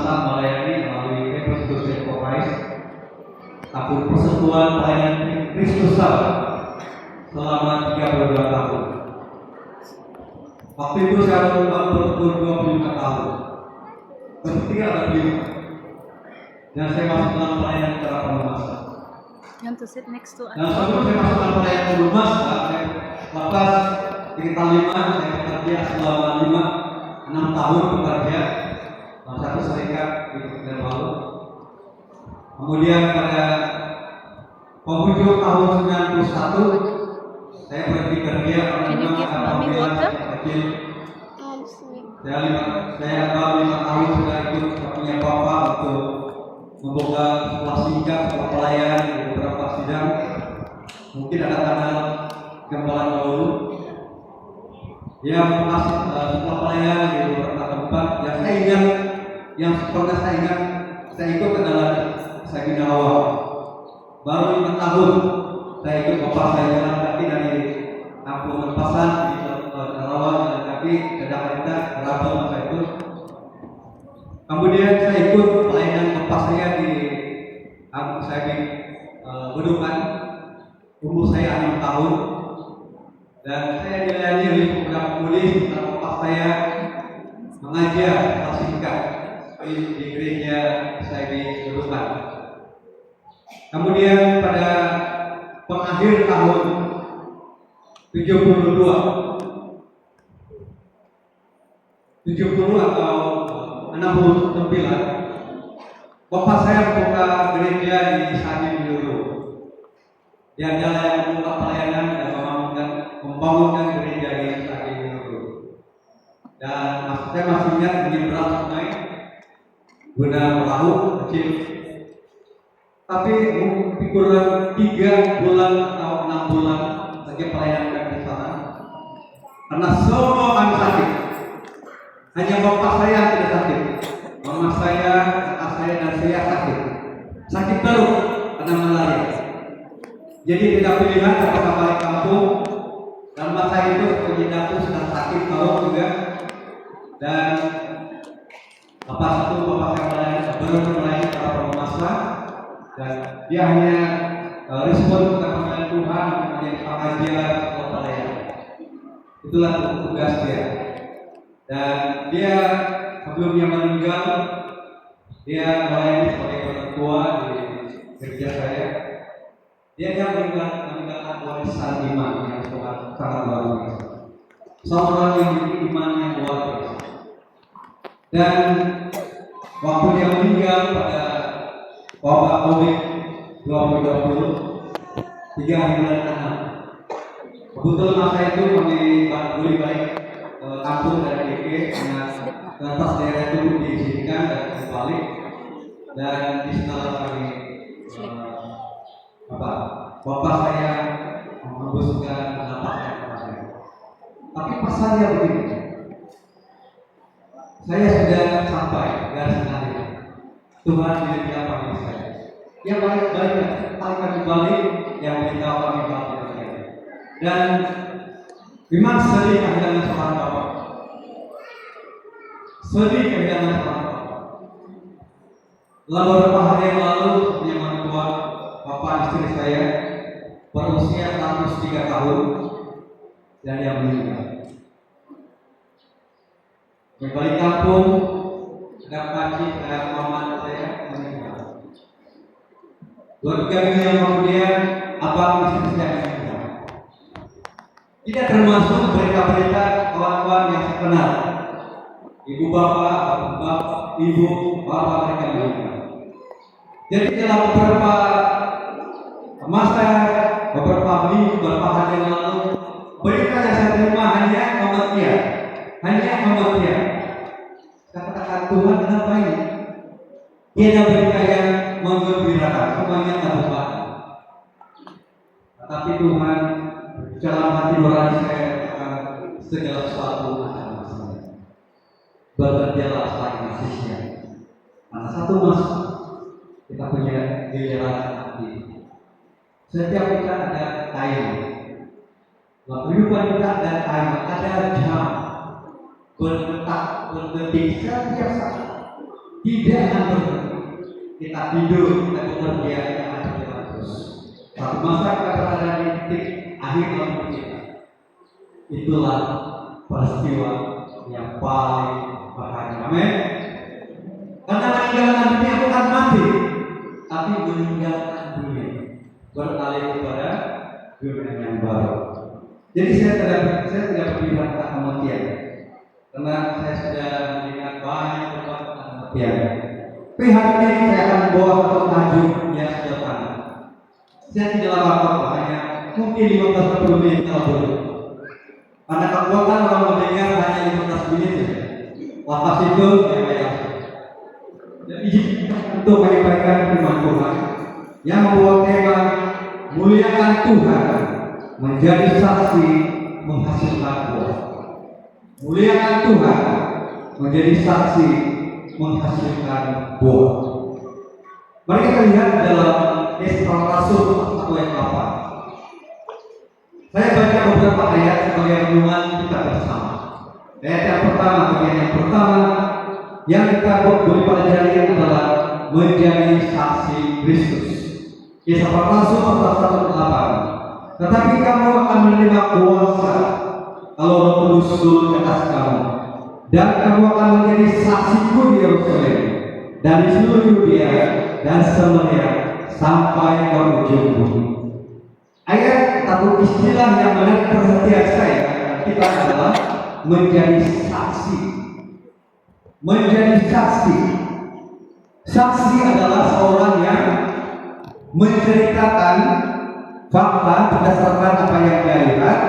saat melayani melalui Kristus Enterprise, Tabur Persatuan Pelayanan Kristus Sabat selama 32 tahun. Waktu itu saya berumur 25 tahun. Seperti ada beliau. Dan saya masuk dalam pelayanan secara penuh masa. You want to sit next to Dan sebelum saya masuk dalam pelayanan penuh masa, saya lepas sekitar 5, saya bekerja selama 6 tahun bekerja satu serikat di Kota Palu. Kemudian pada penghujung tahun 91 saya berhenti kerja karena pembelian kecil. Saya baru 5 tahun sudah ikut punya bapak untuk membuka sekolah singkat, sekolah pelayan di beberapa sidang. Mungkin ada kanal gambaran dahulu. Dia masih sekolah pelayan di beberapa tempat. Yang saya ingat, yang pernah saya ingat, saya ikut adalah saya bina awal. Baru 5 tahun saya ikut bapak saya jalan kaki dari kampung Lepasan di Karawang jalan kaki ke Jakarta berapa masa itu. Kemudian saya ikut pelayanan bapak saya di Bedungan. Umur saya 6 tahun dan saya dilayani oleh beberapa polis setelah bapak saya mengajar singkat di gereja saya di Bedungan. Kemudian pada pengakhir tahun 70 atau 69, bapak saya membuka gereja di Sadi dulu. Dia adalah yang membuka pelayanan dan membangunkan gereja di Sadi dulu. Dan saya masih ingat menyeberang sungai guna perahu kecil. Tapi kurang 3 bulan atau 6 bulan saja pelayanan di sana. Karena semua kami sakit. Hanya bapak saya yang tidak sakit. Mama saya, kakak saya, dan saya sakit. Sakit terus karena malaria. Jadi tidak pilihan apakah balik kampung. Dan masa itu seperti aku sedang sakit kalau juga. Dan bapak saya baru melayani para penguasa. Dan dia hanya respon kepada panggilan Tuhan menjadi pengajar atau pelayan. Itulah tugas dia. Dan dia sebelum dia meninggal, dia melayani sebagai ketua di gereja saya. Dia meninggalkan warisan iman yang sangat luar biasa. Seorang yang memiliki iman yang luar biasa. Dan waktu dia meninggal pada wabah COVID 2020, 3 hari bulan 6. Kebetulan masa itu kami boleh balik ke kampung dari DK dengan pas daerah itu diizinkan dan kembali. Dan di sana kami bapak saya membusukkan napasnya kepada saya. Tapi pesannya begini, saya sudah sampai garis akhir. Tuhan tidak panggil saya. Yang paling kembali yang beritahu kami balik saya. Dan memang sedih kehilangan seorang bapak. Sedih kehilangan seorang bapak. Dalam beberapa hari yang lalu, yang mentua bapak istri saya berusia 103 tahun dan yang meninggal. Kembali kampung, ada pakcik dan mama saya meninggal. 2-3 minggu yang kemudian, abang istri saya meninggal. Tidak termasuk berita-berita kawan-kawan yang saya kenal. Ibu bapak, ibu bapak mereka meninggal. Jadi dalam beberapa masa, beberapa hari yang lalu, berita yang saya terima hanya kematian. Saya katakan, Tuhan kenapa ini? Tiada berita yang menggembirakan, semuanya tak berubah. Tetapi Tuhan dalam hati nurani saya katakan segala sesuatu akan masalah. Bekerjalah selain manusia. Karena satu masa kita punya giliran hati. Setiap kita ada time. Kehidupan kita ada time, ada jam. Berdetak, berdetik setiap saat. tidak akan berhenti. Kita tidur, kita bekerja, kita akan jalan terus. Suatu masa kita berada di titik akhir dalam hidup kita. Itulah peristiwa yang paling bahagia. Amin. Karena meninggalkan dunia bukan mati, tapi meninggalkan dunia, beralih kepada dunia yang baru. Jadi saya tidak berpihak ke kematian, karena saya sudah melihat banyak tempat kematian. Tapi hari ini saya akan membawa satu tajuk yang sederhana. Saya tidak lama hanya mungkin 15-20 menit kalau boleh. Karena kekuatan orang mendengar hanya 15 menit saja. Lepas itu ya bayar. Jadi untuk menyampaikan firman Tuhan yang membawa tema muliakan Tuhan menjadi saksi menghasilkan buah. Muliakan Tuhan menjadi saksi menghasilkan buah. Mari kita lihat dalam Kisah Rasul 1 ayat 8. Saya baca beberapa ayat sebagai renungan kita bersama. Ayat yang pertama, bagian yang pertama yang kita boleh pelajari adalah menjadi saksi Kristus. Kisah Rasul 1 ayat 8. Tetapi kamu akan menerima kuasa kalau Roh Kudus turun ke atas kamu, dan kamu akan menjadi saksiku di Yerusalem dan di seluruh Yudea dan Samaria sampai ke ujung bumi. Ayat atau istilah yang menarik perhatian saya kita adalah menjadi saksi. Menjadi saksi. Saksi adalah seorang yang menceritakan fakta berdasarkan apa yang dia lihat,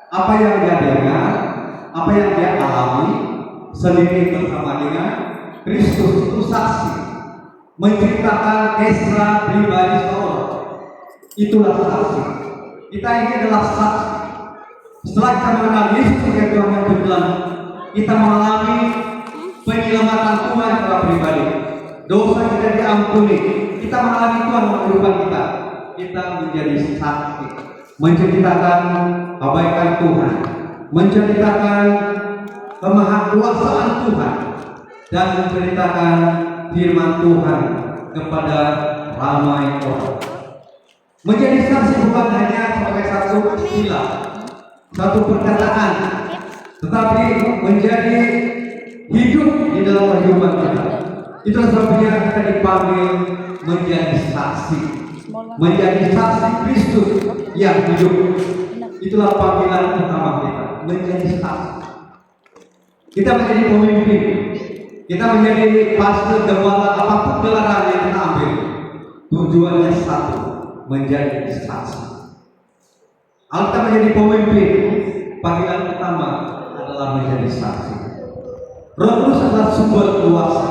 apa yang dia dengar, apa yang dia alami sendiri bersama dengan Kristus. Itu saksi. Menceritakan kisah pribadi seorang. Itulah saksi. Kita ini adalah saksi. Setelah kita mengenal Yesus sebagai Tuhan yang berjalan, kita mengalami penyelamatan Tuhan secara pribadi. Dosa kita diampuni. Kita mengalami Tuhan dalam kehidupan kita. Kita menjadi saksi, menceritakan kebaikan Tuhan, menceritakan kemahakuasaan Tuhan, dan menceritakan firman Tuhan kepada ramai orang. Menjadi saksi bukan hanya sebagai satu istilah, satu perkataan, tetapi menjadi hidup di dalam kehidupan kita. Itulah sebabnya kita dipanggil menjadi saksi, menjadi saksi Kristus yang hidup. Itulah panggilan utama kita, menjadi saksi. Kita menjadi pemimpin, kita menjadi pastor, gembala, apapun gelaran yang kita ambil, tujuannya satu, menjadi saksi. Kalau kita menjadi pemimpin, panggilan utama adalah menjadi saksi. Roh Kudus adalah sumber kuasa.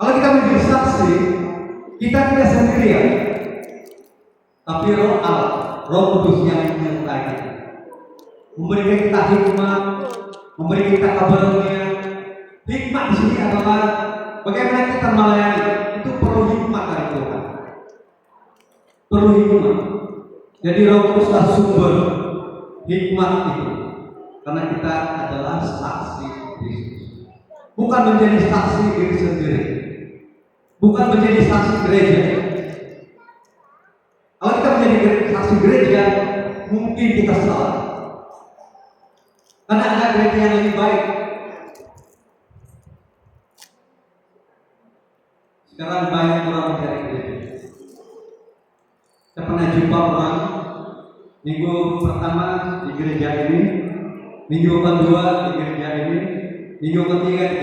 Kalau kita menjadi saksi, kita tidak sendirian, tapi Roh Allah, Roh Kudus yang menyertai kita, memberikan kita hikmat, memberi kita kabarnya. Hikmat di sini adalah bagaimana kita melayani. Itu perlu hikmat dari Tuhan. Perlu hikmat. Jadi Roh Kuduslah sumber hikmat itu. Karena kita adalah saksi Kristus. Bukan menjadi saksi diri sendiri. Bukan menjadi saksi gereja. Kalau kita menjadi saksi gereja, mungkin kita salah. Karena ada gereja yang lebih baik. Sekarang banyak orang mencari gereja. Saya pernah jumpa orang minggu pertama di gereja ini, minggu kedua di gereja ini, minggu ketiga di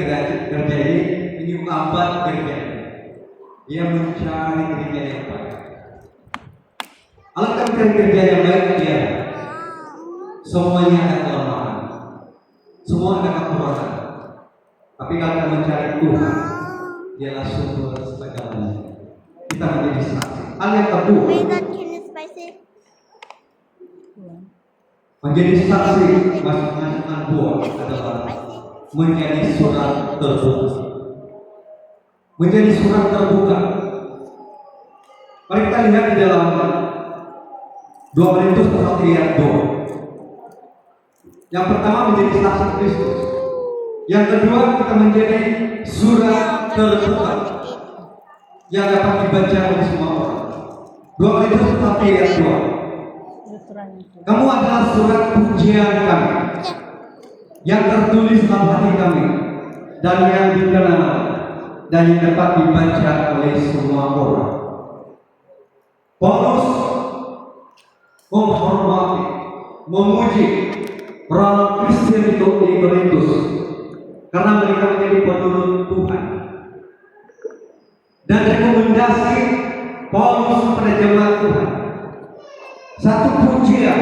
gereja ini, minggu keempat di gereja ini. Dia mencari gereja yang baik. Kalau kita mencari gereja yang baik, dia semuanya ada kelemahan, semua ada kekurangan. Tapi kalau kita mencari Tuhan, dialah sumber segalanya. Kita menjadi saksi. Hal yang kedua, menjadi saksi menghasilkan buah adalah menjadi surat terbuka. Menjadi surat terbuka. Mari kita lihat di dalam 2 Korintus pasal 3 ayat 2. Yang pertama menjadi saksi Kristus. Yang kedua kita menjadi surat terbuka yang dapat dibaca oleh semua orang. 2 Korintus 1 ayat 2. Kamu adalah surat pujian kami yang tertulis dalam hati kami dan yang dikenal dan yang dapat dibaca oleh semua orang. Paulus menghormati, memuji orang Kristen di Korintus karena mereka menjadi penurut Tuhan, dan rekomendasi Paulus kepada jemaat Tuhan satu pujian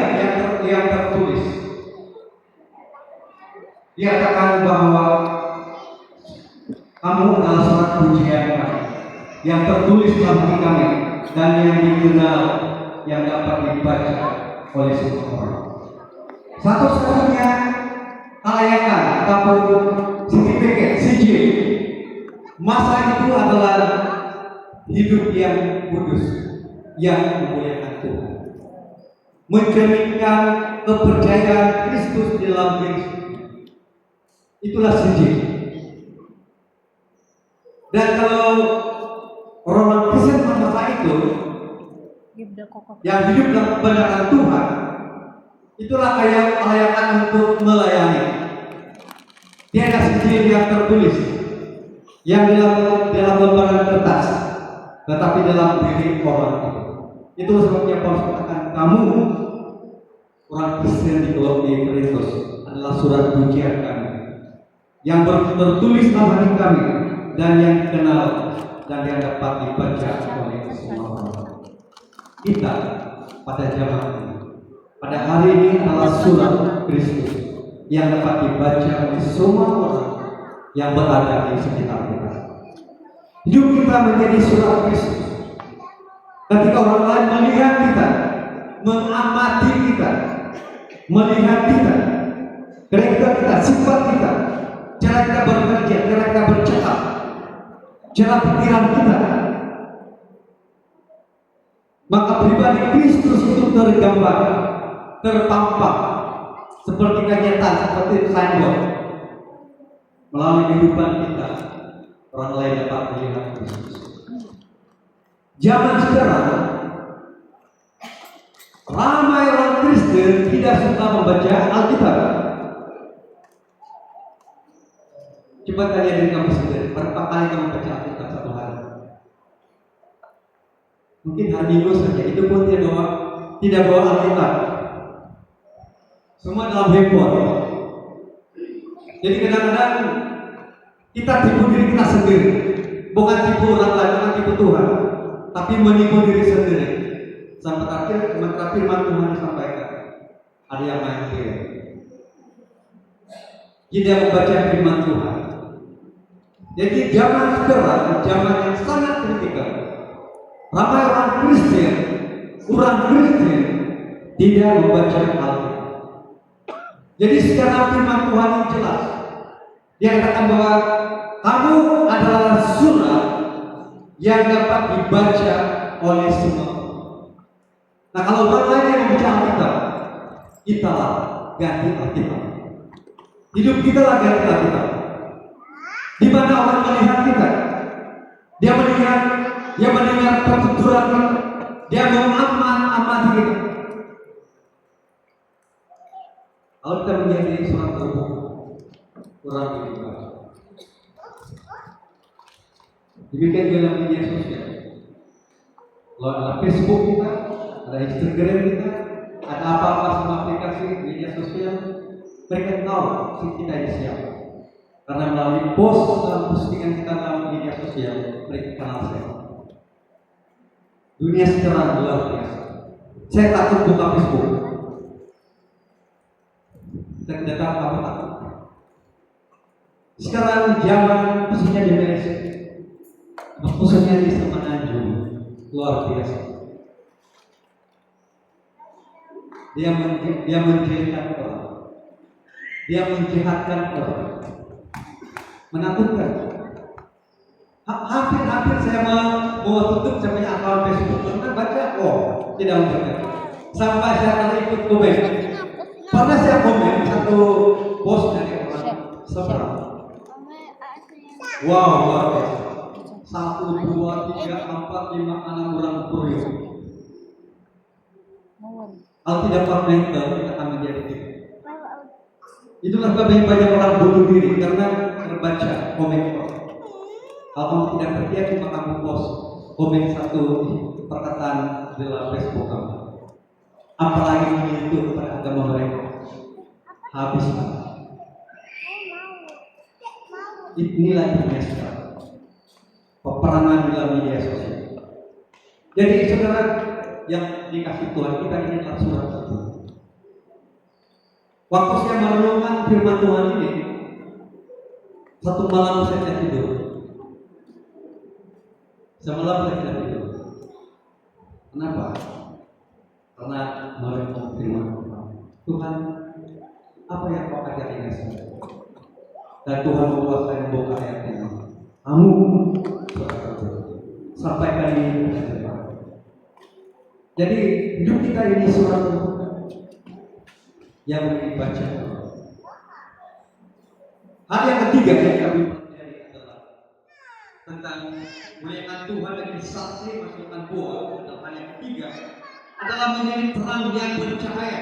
yang tertulis. Dikatakan bahwa kamu adalah surat pujian kami yang tertulis dalam hati kami dan yang dikenal, yang dapat dibaca oleh semua orang. Satu-satunya kelayakan ataupun sertifikat CJ masa itu adalah hidup yang kudus, yang memuliakan Tuhan, mencerminkan kepercayaan Kristus di dalam diri. Itulah CJ. Dan kalau orang Kristen masa itu yang hidup dalam kebenaran Tuhan, itulah kelayakan untuk melayani. Tiada CJ yang tertulis yang dalam lembaran kertas, tetapi dalam diri orang itu. Itu sebabnya Paulus katakan, kamu orang Kristen di Korintus adalah surat pujian kami yang tertulis dalam hati kami dan yang dikenal dan yang dapat dibaca oleh semua orang. Kita pada zaman ini, pada hari ini adalah surat Kristus yang dapat dibaca oleh semua orang yang berada di sekitar kita. Hidup kita menjadi surat Kristus. Ketika orang lain melihat kita, mengamati kita, melihat kita, karakter kita, sifat kita, cara kita bekerja, cara kita bercakap, cara pikiran kita, maka pribadi Kristus itu tergambar, terpampang seperti kenyataan, seperti signboard. Melalui kehidupan kita, orang lain dapat melihat Kristus. Zaman sekarang, ramai orang Kristen tidak suka membaca Alkitab. Coba tanya diri kamu sendiri, berapa kali kamu baca Alkitab satu hari? Mungkin hari Minggu saja, itu pun tidak bawa Alkitab. Semua dalam handphone. Jadi kadang-kadang kita tipu diri kita sendiri, bukan tipu orang lain, bukan tipu Tuhan, tapi menipu diri sendiri. Sampai terakhir firman Tuhan disampaikan, ada yang main game, tidak membaca firman Tuhan. Jadi zaman sekarang, zaman yang sangat kritikal. Ramai orang Kristen tidak membaca Alkitab. Jadi secara firman Tuhan yang jelas, dia katakan bahwa kamu adalah surat yang dapat dibaca oleh semua. Nah, kalau orang lain yang membaca Alkitab, kitalah ganti Alkitab. Hidup kita lah ganti Alkitab. Di mana orang melihat kita, dia mendengar pertuturan kita, dia mengamati kita. Kalau kita menjadi surat terbuka, kurang dibuka. Demikian juga dalam media sosial. Kalau ada Facebook kita, ada Instagram kita, ada apa-apa semua aplikasi media sosial, mereka tahu si kita ini siapa. Karena melalui post dalam postingan kita dalam media sosial, mereka kenal saya. Dunia sekarang luar biasa. Saya takut buka Facebook. Dan datang apa takut. Sekarang zaman khususnya di Malaysia, khususnya di Semenanjung, luar biasa. Dia menjadikan orang, dia menjahatkan orang, menakutkan. Hampir saya mau tutup sampai akun Facebook karena baca, tidak membaca. Sampai saya ikut komen. Pernah saya komen satu post dari orang seberang. Wow, luar biasa. 1, 2, 3, 4, 5, 6 bulan periode. Kalau tidak fundamental, kita akan menjadi tidak. Itulah sebab banyak orang bunuh diri karena terbaca komen. Kalau kamu tidak percaya, cuma kamu post komen satu perkataan dalam Facebook kamu. Apalagi menyentuh kepada agama mereka, habis. Inilah dunia sekarang, peperangan dalam media sosial. Jadi saudara yang dikasih Tuhan, kita ini adalah surat Tuhan. Waktu saya merenungkan firman Tuhan ini, satu malam saya tidak tidur. Semalam saya tidak tidur. Kenapa? Karena merenung firman Tuhan. Tuhan, apa yang kau ajarkan saya? Dan Tuhan membuat saya membuka ayat ini. Kamu sampaikan ini. Jadi hidup kita ini surat yang dibaca. Hal yang ketiga yang kami pelajari adalah tentang muliakan Tuhan dan saksi masukkan buah. Dan hal yang ketiga adalah menjadi terang yang bercahaya,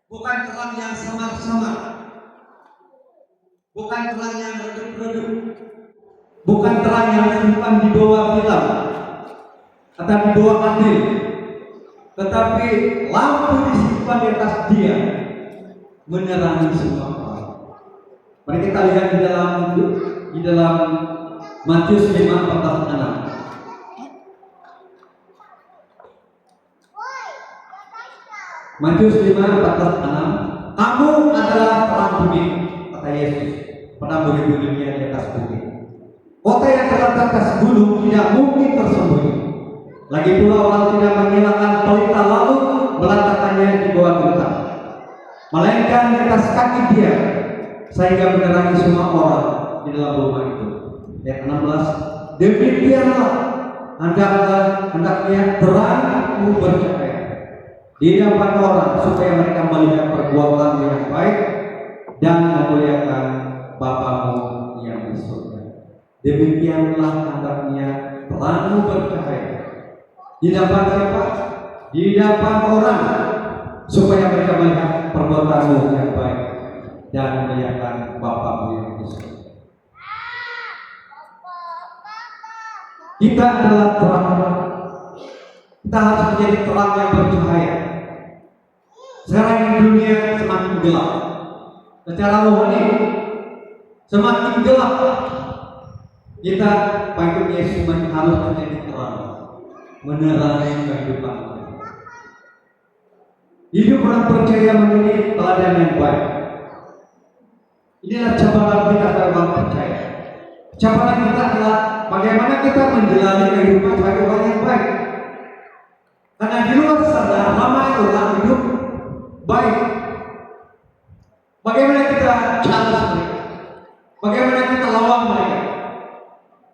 bukan terang yang samar-samar, bukan terang yang redup-redup, bukan terang yang simpan di bawah tilam atau di bawah kandil, tetapi lampu disimpan di atas dia, menerangi semua orang. Mari kita lihat di dalam Matius 5:46. Matius 5:46. Kamu adalah terang bumi, kata Yesus pada murid-murid dunia di atas bumi. Kota yang terletak atas gunung tidak mungkin tersembunyi. Lagi pula orang tidak menghilangkan pelita lalu meletakkannya di bawah gentang, melainkan di atas kaki dia, sehingga menerangi semua orang di dalam rumah itu. Ayat 16. Demikianlah hendaknya terangmu bercahaya di hadapan orang, supaya mereka melihat perbuatan yang baik dan memuliakan Bapamu yang di surga. Demikianlah hendaknya terangmu bercahaya di hadapan siapa? Di hadapan orang, supaya mereka melihat perbuatanmu yang baik dan memuliakan Bapamu yang di surga. Kita adalah terang. Kita harus menjadi terang yang bercahaya. Sekarang ini dunia semakin gelap. Secara rohani semakin gelap. Kita pengikut Yesus harus menjadi terang, menerangi kehidupan. Hidup orang percaya menjadi teladan yang baik. Inilah cabaran kita dalam percaya. Cabaran kita adalah bagaimana kita menjalani kehidupan sebagai orang yang baik. Karena di luar sana ramai orang hidup baik. Bagaimana kita challenge mereka? Bagaimana kita lawan mereka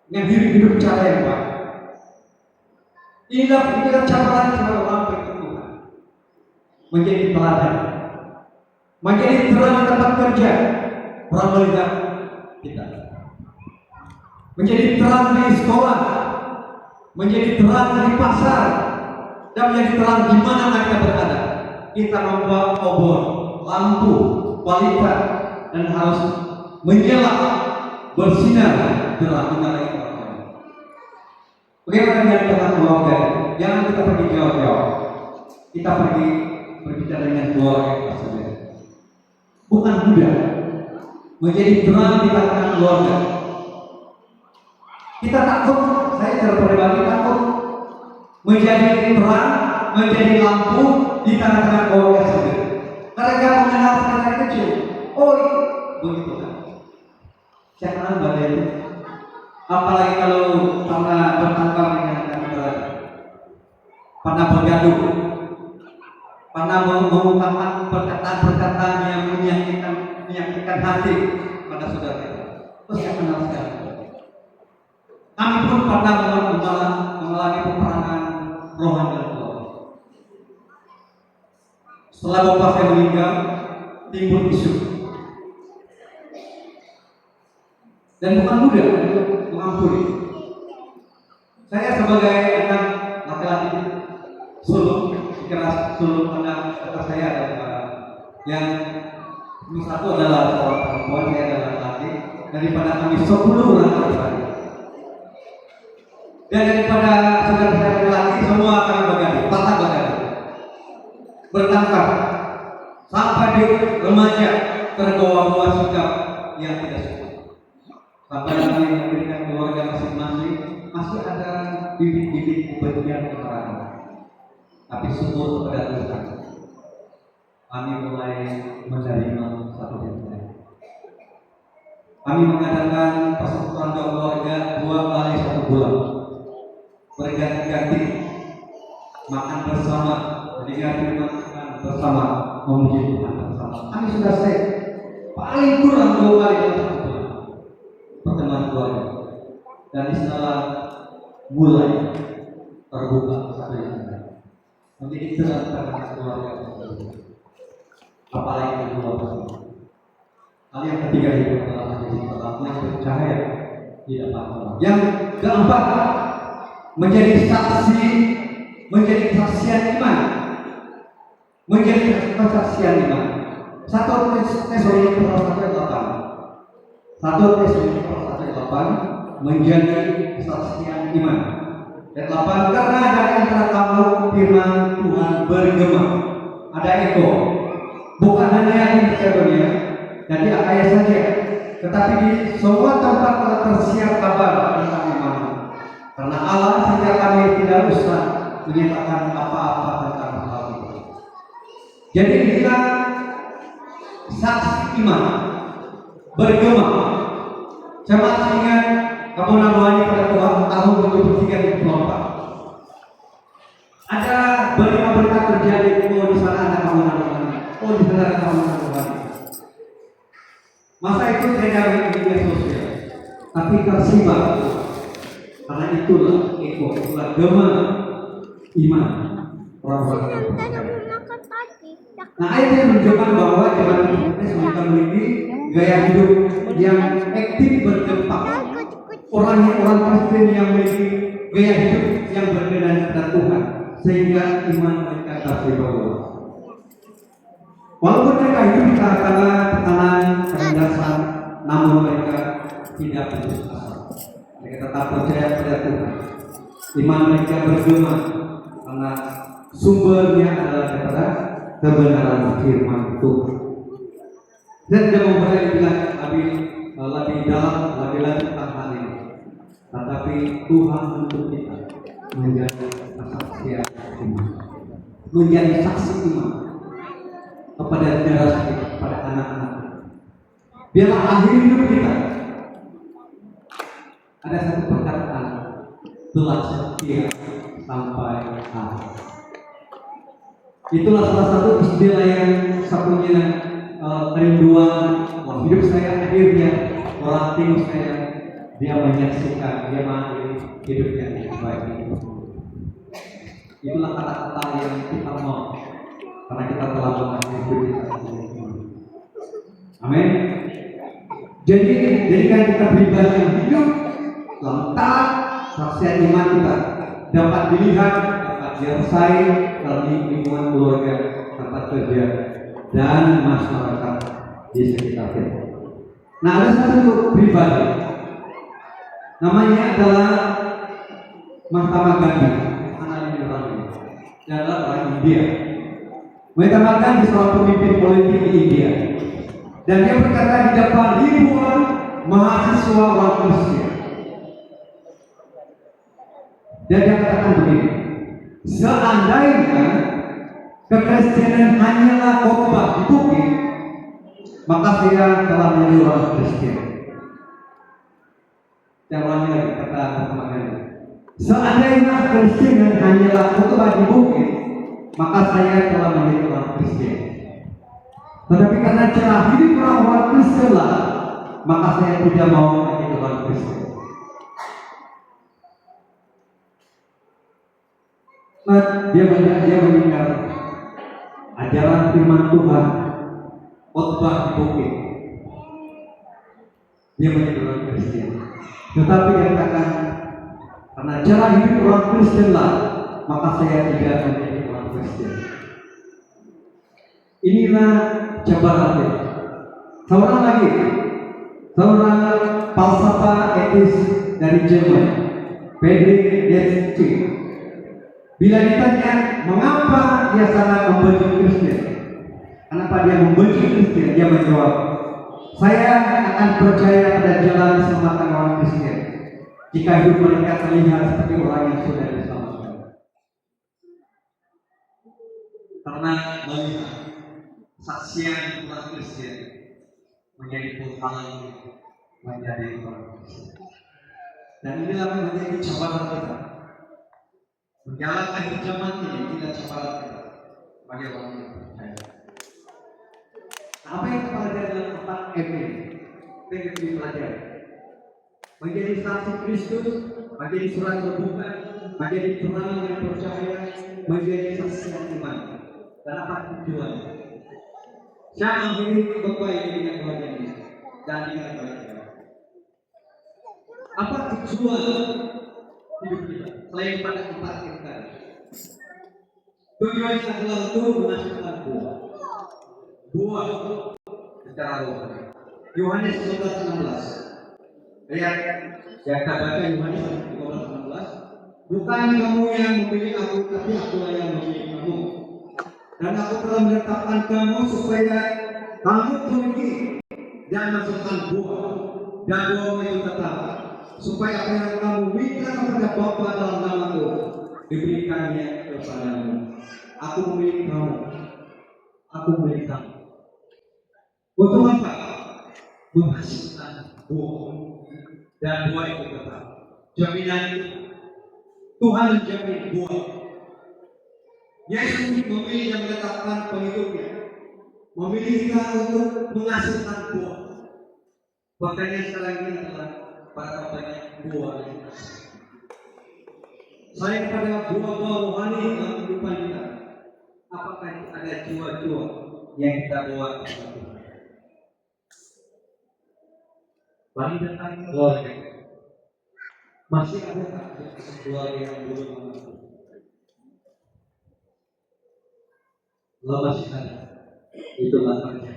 dengan hidup cara yang baik? Inilah cabaran sebagai orang pengikut Tuhan. Menjadi teladan, menjadi terang di tempat kerja, orang melihat kita. Menjadi terang di sekolah, menjadi terang di pasar, dan menjadi terang di mana kita berada. Kita membawa obor, lampu, kualitas, dan harus menyala, bersinar terang di mana kita berada. Bagaimana dengan tengah keluarga? Jangan kita pergi jauh-jauh. Kita pergi berbicara dengan keluarga kita sendiri. Bukan mudah menjadi terang di tengah keluarga. Kita takut, saya pribadi takut menjadi terang, menjadi lampu di tengah-tengah keluarga sendiri. Mereka mengenal secara kecil. Oh, begitu kan? Saya kenal badai itu. Apalagi kalau pernah bertengkar dengan anak, pernah bergaduh, pernah mengungkapkan perkataan-perkataan yang menyakitkan hati pada saudara kita. Terus saya kenal sekali. Kami pun pernah mengalami peperangan rohani dan keluarga. Setelah bapak saya meninggal, timbul isu. Dan bukan mudah untuk mengampuni. sebagai anak laki-laki sulung, dikira sulung anak kata saya adalah yang satu adalah seorang perempuan, saya adalah laki. Daripada kami 10 orang laki-laki. Dan daripada saudara-saudara laki semua akan berganti, patah berganti, bertengkar sampai di remaja terbawa-bawa sikap yang tidak suka. Sampai kami memberikan keluarga masing-masing masih ada bibit-bibit kebencian keterangan. Tapi syukur kepada Tuhan, kami mulai menerima satu yang lain. Kami mengadakan persekutuan keluarga 2 kali 1 bulan, berganti-ganti makan bersama, mendengar makan bersama, memuji Tuhan bersama. Kami sudah set paling kurang 2 kali dalam 1 bulan pertemuan keluarga, dan disanalah mulai terbuka satu yang lain, menjadi terang terang keluarga tersebut. Apalagi kedua bersama. Hal yang ketiga itu adalah menjadi terang yang bercahaya di depan orang. Yang keempat, menjadi saksi, menjadi kesaksian iman, menjadi kesaksian iman. 1 Tesalonika 1:8, 1 Tesalonika 1:8 menjadi kesaksian iman. Dan 8, karena dari antara kamu firman Tuhan bergema, ada eko, bukan hanya di Makedonia dan di Akaya saja, tetapi di semua tempat telah tersiar kabar tentang iman. Karena Allah sejak kami tidak usah menyatakan apa-apa tentang hal itu. Jadi kita saksi iman bergema. Saya masih ingat Kabupaten Rohani pada tahun 2023-2024. Ada berita-berita terjadi, oh di sana ada Kabupaten Rohani, oh di sana ada Kabupaten Rohani. Masa itu saya dari media sosial, tapi tersimak. Karena itulah eko, itulah gema iman orang-orang. Nah, ayat yang menunjukkan bahwa zaman Kristus mereka memiliki gaya hidup yang aktif berdampak. Orang Kristen yang memiliki gaya hidup yang berkenan kepada Tuhan, sehingga iman mereka terbawa. Walaupun mereka hidup di tengah tekanan, kerendahan, namun mereka tidak putus asa. Mereka tetap percaya pada Tuhan. Iman mereka bergema karena sumbernya adalah daripada kebenaran firman Tuhan. Dan tidak memperoleh bilang lebih dalam, lebih lanjut tentang hal ini. Tetapi Tuhan menuntut kita menjadi kesaksian iman, menjadi saksi iman kepada generasi kita, kepada anak-anak. Biarlah akhir hidup kita ada satu perkataan, telah setia sampai akhir. Itulah salah satu istilah yang satunya kerinduan hidup saya akhirnya orang timur saya, dia menyaksikan, dia mengakhiri hidup yang baik ini. Itulah kata-kata yang kita mau, karena kita telah mengakhiri hidup kita. Amin. Jadi jadikan kita pribadi yang hidup lengkap, saksian iman kita dapat dilihat, dapat dirasain dalam lingkungan keluarga, tempat kerja, dan masyarakat di sekitar kita. Nah, ada satu pribadi, namanya adalah Mahatma Gandhi, adalah orang India. Mahatma Gandhi seorang pemimpin politik di India, dan dia berkata di depan ribuan mahasiswa orang Kristen. Dan dia katakan begini, seandainya kekristenan hanyalah khotbah di bukit, maka saya telah menjadi orang Kristen. Yang lainnya lagi kata Mahatma, seandainya kekristenan hanyalah khotbah di bukit, maka saya telah menjadi orang Kristen. Tetapi karena cara hidup orang Kristen lah, maka saya tidak mau menjadi orang Kristen. Nah, dia mendengar ajaran firman Tuhan, khotbah di bukit, dia menjadi orang Kristen. Tetapi dia katakan, Karena cara hidup orang Kristenlah, maka saya tidak menjadi orang Kristen. Inilah cobaan kita. Seorang lagi, seorang falsafah etis dari Jerman, Friedrich Nietzsche. Bila ditanya mengapa dia sangat membenci Kristen, kenapa dia membenci Kristen, dia menjawab, saya akan percaya pada jalan keselamatan orang Kristen jika hidup mereka terlihat seperti orang yang sudah diselamatkan. Karena melihat saksian umat Kristen menjadi penghalang menjadi orang Kristen. Dan inilah yang menjadi cobaan kita. Menjalankan hidup zaman ini tidak cobaan kita bagi orang yang percaya. Apa yang kita pelajari dalam 4 M ini? Apa yang kita pelajari? Menjadi saksi Kristus, menjadi surat terbuka, menjadi terang yang percaya, menjadi saksian iman. Dan apa tujuannya? Saya mengakhiri khotbah ini dengan doa ini dan dengan doa. Apa tujuan hidup kita selain pada 4 M tadi? Tujuannya adalah untuk menghasilkan buah secara rohani. Yohanes 15:16. Ayat yang kita baca Yohanes 15:16. Bukan kamu yang memilih aku, tapi akulah yang memilih kamu. Dan aku telah menetapkan kamu supaya kamu pergi dan menghasilkan buah, dan buah itu tetap, supaya apa yang kamu minta kepada Bapa dalam namaku diberikannya kepadamu. Aku memilih kamu. Aku memilih kamu. Untuk apa? Menghasilkan buah, dan buah itu tetap. Jaminan Tuhan menjamin buah. Yesus memilih dan menetapkan pengikutnya, memilih kita untuk menghasilkan buah. Pertanyaan sekarang ini adalah para banyak buah yang dikasih. Selain pada buah-buah rohani dalam kehidupan kita, apakah ada jiwa-jiwa yang kita bawa ke Tuhan? Paling datang keluarga. Masih ada keluarga yang belum mengaku? Kalau masih ada, itulah kerja.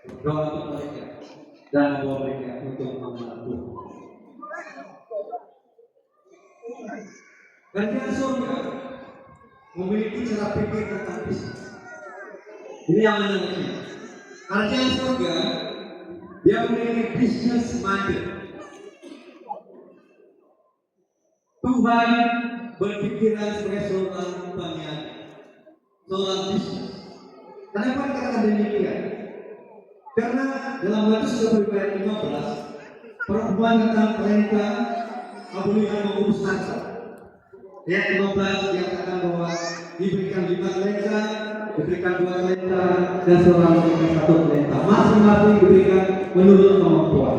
Berdoa untuk mereka dan membawa mereka untuk mengaku. Kerajaan surga memiliki cara pikir tentang bisnis. Ini yang menarik. Kerajaan surga dia memiliki bisnis minded. Tuhan berpikiran sebagai seorang peniaga, seorang bisnis. Kenapa dikatakan demikian? Karena dalam Matius 20:15 perempuan tentang perintah kemuliaan mengurus harta. Ayat 15 dikatakan bahwa diberikan 5 talenta, diberikan 2 talenta, dan seorang diberikan 1 talenta. Masing-masing diberikan menurut kemampuan.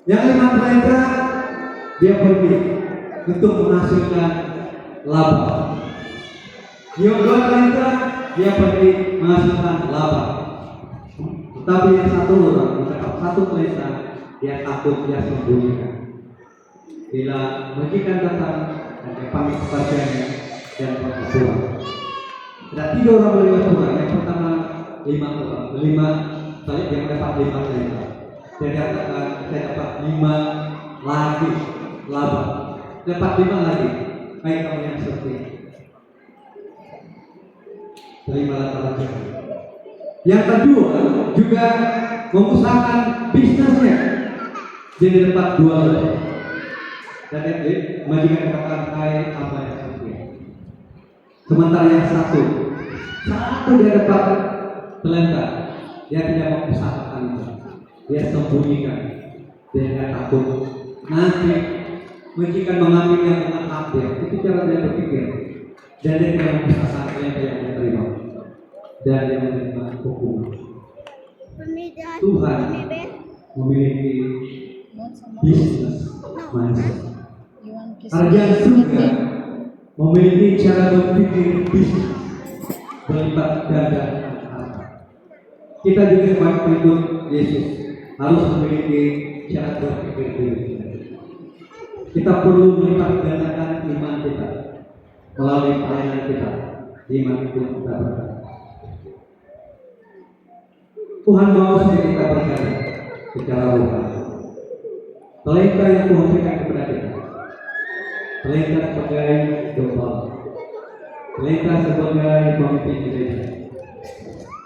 Yang 5 talenta dia pergi untuk menghasilkan laba. Yang 2 talenta dia pergi menghasilkan laba. Tetapi yang 1 orang dikatakan 1 talenta dia takut, dia sembunyikan. Bila majikan datang dan dia panggil kepadanya dan berdoa. Ada 3 orang menerima Tuhan. Yang pertama 5 orang, 5 saya yang dapat 5 talenta. Dia katakan saya dapat 5 lagi laba. Dapat 5 lagi. Baik kamu yang seperti terimalah kerajaan. Yang kedua juga mengusahakan bisnisnya. Jadi dapat 2 lagi. Dan majikan katakan hai apa yang seperti. Sementara yang satu dia dapat talenta, dia tidak mengusahakan itu, dia sembunyikan, dia tidak takut. Nanti majikan mengambilnya dengan hampir, itu cara dia berpikir. Dan dia tidak mengusahakan talenta yang dia terima, dan dia menerima hukuman. Tuhan memiliki bisnis mindset. Kerajaan surga memiliki cara berpikir bisnis berlipat ganda harta. Kita juga sebagai pengikut Yesus harus memiliki cara berpikir bisnis. Kita perlu melipat gandakan iman kita melalui pelayanan kita di mana pun kita berada. Tuhan mau supaya kita berkarya secara rohani. Talenta yang Tuhan berikan kepada kita, talenta sebagai gembala, talenta sebagai pemimpin gereja,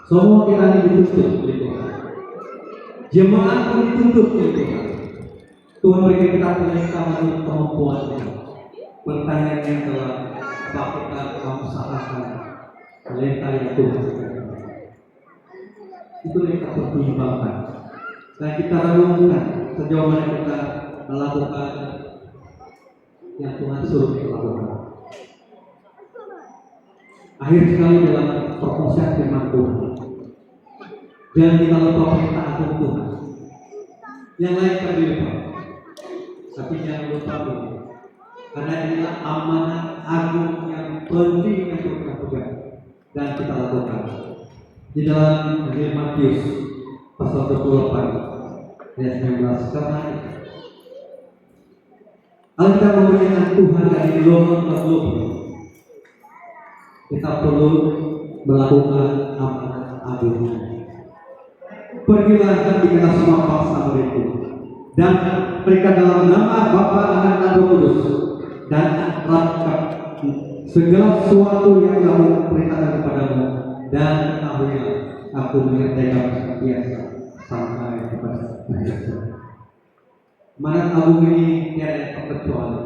semua kita ini dituntut oleh Tuhan. Jemaat pun dituntut oleh Tuhan. Tuhan berikan kita talenta menurut kemampuannya. Pertanyaannya adalah apa kita mengusahakan talenta yang Tuhan berikan. Itu yang kita pertimbangkan dan kita renungkan sejauh mana kita melakukan yang Tuhan suruh kita lakukan. Akhir sekali dalam perkongsian firman Tuhan, jangan kita lupa perintah agung Tuhan. Yang lain kan lupa, tapi jangan lupa ini, karena inilah amanat agung yang penting yang kita pegang dan kita lakukan. Di dalam Injil Matius pasal 24 ayat 19, karena Alkitab memuliakan Tuhan dari luhur ke luhur, kita perlu melakukan amanat agungnya. Pergilah dan bikinlah semua bangsa mereka dan berikan dalam nama Bapa, Anak, dan Roh Kudus, dan lakukan segala sesuatu yang kamu perintahkan kepadamu, dan ketahuilah aku menyertai senantiasa sampai kepada akhir zaman. Amanat agung ini tiada terkecuali.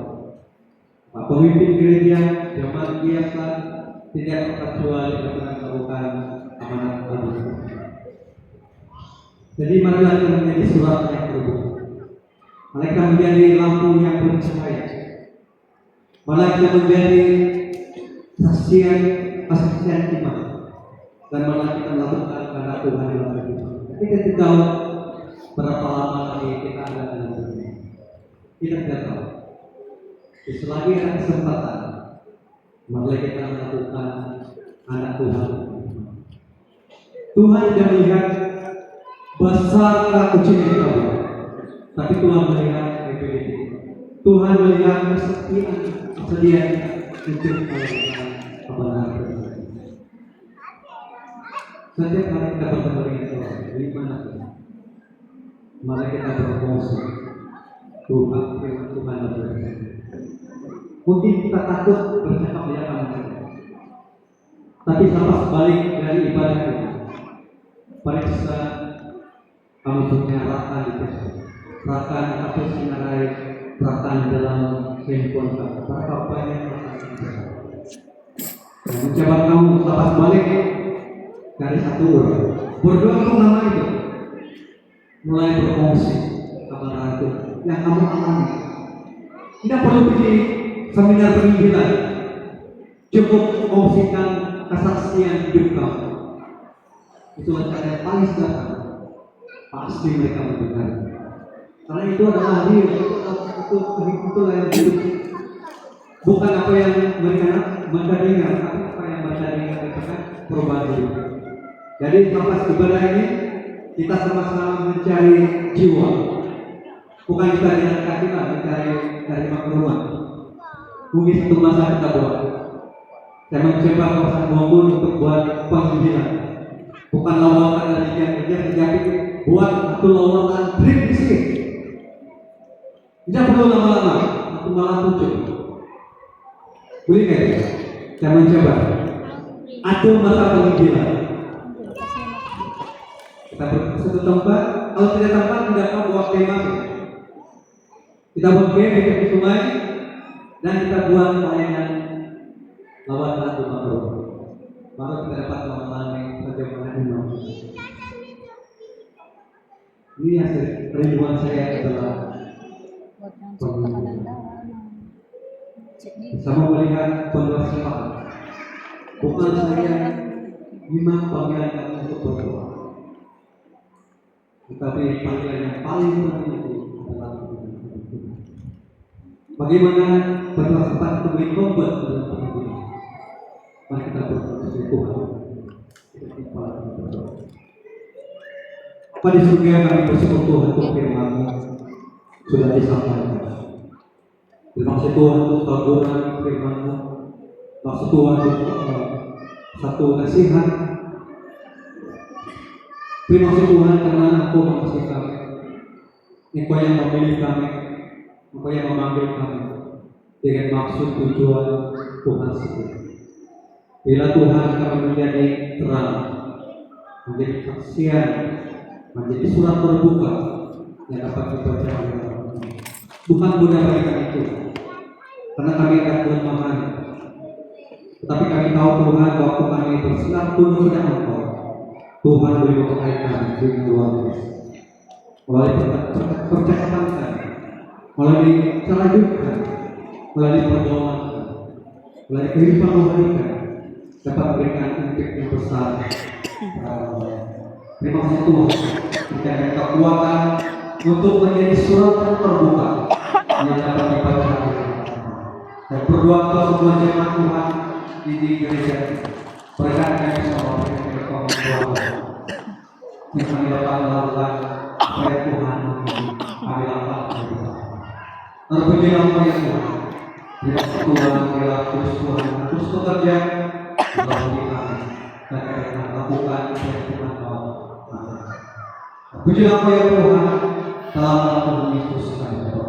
Pemimpin gereja zaman biasa tidak terkecuali dengan melakukan amanat agung. Jadi marilah kita menjadi surat yang terbuka. Mereka menjadi lampu yang bercahaya. Malah kita menjadi saksian iman. Dan malah kita melakukan karena Tuhan dalam hidup. Kita tidak tahu berapa lama lagi kita ada dalam dunia. Kita tidak tahu. Selagi ada kesempatan, mari kita melakukan anak Tuhan. Tuhan tidak melihat besar atau kecilnya kamu, tapi Tuhan melihat ability. Tuhan melihat kesediaan untuk melakukan kebenaran. Setiap hari kita bertemu dengan Tuhan, di mana pun, mari kita berfungsi. Tuhan berfirman. Mungkin kita takut bercakap di hadapan mereka, tapi selepas balik dari ibadah kita, periksa kamu punya rata di Facebook, rata di HP sinarai, rata dalam handphone kamu, berapa banyak rata di Facebook. Mencoba kamu selepas balik dari satu orang, berdoa untuk nama itu, mulai berfungsi kepada itu yang kamu alami. Tidak perlu pergi seminar penginjilan, cukup mengungsikan kesaksian hidup kamu. Itulah cara yang paling sederhana. Pasti mereka mendengar. Karena itu adalah hadir, itu yang hidup. Bukan apa yang mereka dengar, tapi apa yang mereka dengar mereka perubahan hidup. Jadi lepas ibadah ini kita sama-sama mencari jiwa. Bukan kita dengan kaki mencari dari rumah. Mungkin satu masa kita buat. Saya mencoba kawasan bangun untuk buat penginjilan. Bukan lawakan dari kerja, tetapi buat satu lawakan trip di sini. Tidak perlu lama-lama, satu malam tujuh. Boleh nggak? Saya mencoba. Atur masa penginjilan. Kita pergi ke satu tempat. Kalau tidak tempat, tidak mau bawa kemah. Kita buat kemah di sungai dan kita buat pelayanan lawan lagu makro. Baru kita dapat mengalami bagaimana imam. Ini hasil kerinduan saya adalah sama melihat penguasaan. Bukan saya imam panggilan kamu untuk berdoa, tetapi panggilan yang paling penting itu adalah bagaimana berwasiat untuk bertobat dalam penghidupan. Mari kita berdoa kepada Tuhan. Bapa di surga, kami bersyukur Tuhan untuk firman-Mu sudah disampaikan. Terima kasih Tuhan untuk taburan firman-Mu. Maksud Tuhan untuk satu nasihat. Terima kasih Tuhan karena Engkau mengasihi kami. Engkau yang memilih kami, Engkau yang memanggil kami dengan maksud tujuan Tuhan sendiri. Bila Tuhan kami menjadi terang, menjadi saksian, menjadi surat terbuka yang dapat dibaca oleh orang. Bukan mudah bagi kami itu, karena kami akan kelemahan. Tetapi kami tahu Tuhan, waktu kami bersinar penuh dengan Engkau, Tuhan boleh memakai kami dengan luar biasa. Melalui percakapan kami, melalui cara hidup kami, melalui pergaulan kami, melalui kehidupan rohani kami, dapat memberikan impact yang besar. Terima kasih Tuhan, berikan kekuatan untuk menjadi surat yang terbuka yang dapat dibaca. Dan berdoa untuk semua jemaat Tuhan di gereja. Berikan kami semua kekuatan yang kami dapat melakukan supaya Tuhan kami lakukan. Terpujilah ya Tuhan. Terima kasih Tuhan, bila Tuhan terus bekerja melalui kami dan kami akan lakukan yang Tuhan mau. Pujilah ya Tuhan, dalam nama Tuhan Yesus kami berdoa.